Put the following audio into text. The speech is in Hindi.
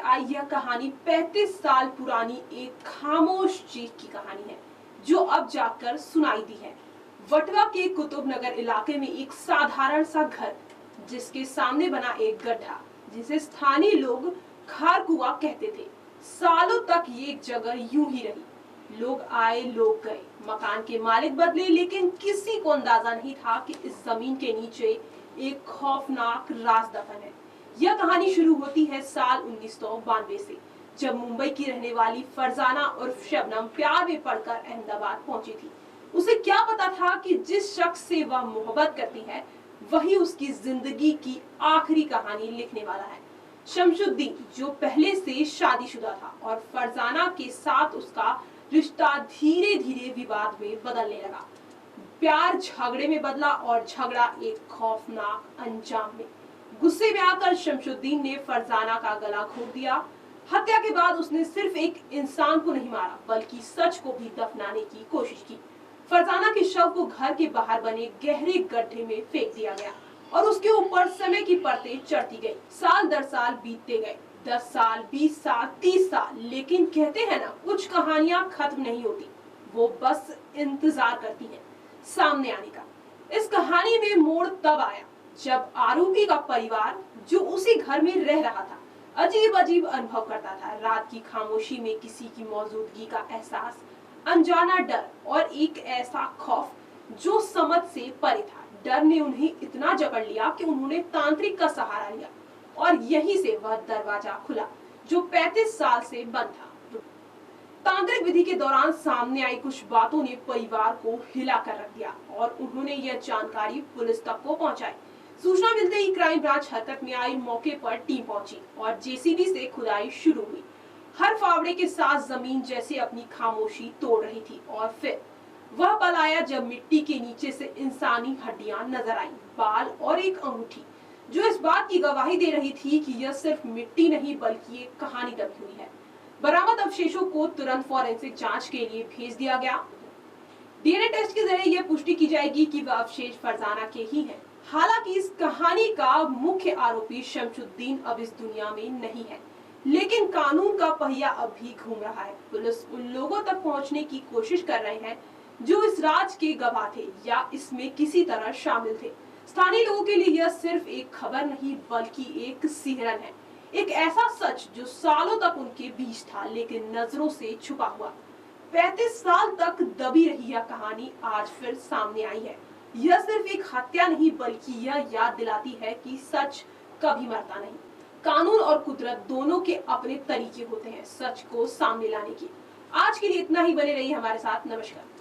आई यह कहानी 35 साल पुरानी एक खामोश चीख की कहानी है जो अब जाकर सुनाई दी है। वटवा के कुतुबनगर इलाके में एक साधारण सा घर, जिसके सामने बना एक गड्ढा जिसे स्थानीय लोग खारकुआ कहते थे। सालों तक ये जगह यूं ही रही। लोग आए, लोग गए, मकान के मालिक बदले, लेकिन किसी को अंदाजा नहीं था कि इस जमीन के नीचे एक खौफनाक राज दफन है। यह कहानी शुरू होती है साल 1992 से, जब मुंबई की रहने वाली फरजाना उर्फ शबनम प्यार में पड़कर अहमदाबाद पहुंची थी। उसे क्या पता था कि जिस शख्स से वह मोहब्बत करती है वही उसकी जिंदगी की आखिरी कहानी लिखने वाला है। शमशुद्दीन, जो पहले से शादीशुदा था, और फरजाना के साथ उसका रिश्ता धीरे धीरे विवाद में बदलने लगा। प्यार झगड़े में बदला और झगड़ा एक खौफनाक अंजाम में। गुस्से में आकर शमशुद्दीन ने फरजाना का गला घोट दिया। हत्या के बाद उसने सिर्फ एक इंसान को नहीं मारा, बल्कि सच को भी दफनाने की कोशिश की। फरजाना के शव को घर के बाहर बने गहरे गड्ढे में फेंक दिया गया और उसके ऊपर समय की परतें चढ़ती गई। साल दर साल बीतते गए, 10 साल, 20 साल, 30 साल, लेकिन कहते हैं ना, कुछ कहानियां खत्म नहीं होती, वो बस इंतजार करती हैं सामने आने का। इस कहानी में मोड़ तब आया जब आरोपी का परिवार, जो उसी घर में रह रहा था, अजीब अजीब अनुभव करता था। रात की खामोशी में किसी की मौजूदगी का एहसास, अनजाना डर और एक ऐसा खौफ जो समझ से परे था। डर ने उन्हें इतना जकड़ लिया कि उन्होंने तांत्रिक का सहारा लिया और यहीं से वह दरवाजा खुला जो 35 साल से बंद था। तांत्रिक विधि के दौरान सामने आई कुछ बातों ने परिवार को हिला कर रख दिया और उन्होंने यह जानकारी पुलिस तक को पहुंचाई। सूचना मिलते ही क्राइम ब्रांच हरकत में आई। मौके पर टीम पहुंची और जेसीबी से खुदाई शुरू हुई। हर फावड़े के साथ जमीन जैसे अपनी खामोशी तोड़ रही थी। और फिर वह पल आया जब मिट्टी के नीचे से इंसानी हड्डियां नजर आई, बाल और एक अंगूठी, जो इस बात की गवाही दे रही थी कि यह सिर्फ मिट्टी नहीं बल्कि एक कहानी दबी हुई है। बरामद अवशेषों को तुरंत फॉरेंसिक जांच के लिए भेज दिया गया। डीएनए टेस्ट के जरिए यह पुष्टि की जाएगी कि वह अवशेष फरजाना के ही हैं। हालांकि इस कहानी का मुख्य आरोपी शमशुद्दीन अब इस दुनिया में नहीं है, लेकिन कानून का पहिया अब भी घूम रहा है। पुलिस उन लोगों तक पहुंचने की कोशिश कर रहे हैं जो इस राज के गवाह थे या इसमें किसी तरह शामिल थे। स्थानीय लोगों के लिए यह सिर्फ एक खबर नहीं बल्कि एक सिहरन है, एक ऐसा सच जो सालों तक उनके बीच था लेकिन नजरों से छुपा हुआ। 35 साल तक दबी रही यह कहानी आज फिर सामने आई है। यह सिर्फ एक हत्या नहीं बल्कि यह याद दिलाती है कि सच कभी मरता नहीं। कानून और कुदरत दोनों के अपने तरीके होते हैं सच को सामने लाने के। आज के लिए इतना ही, बने रहिए हमारे साथ। नमस्कार।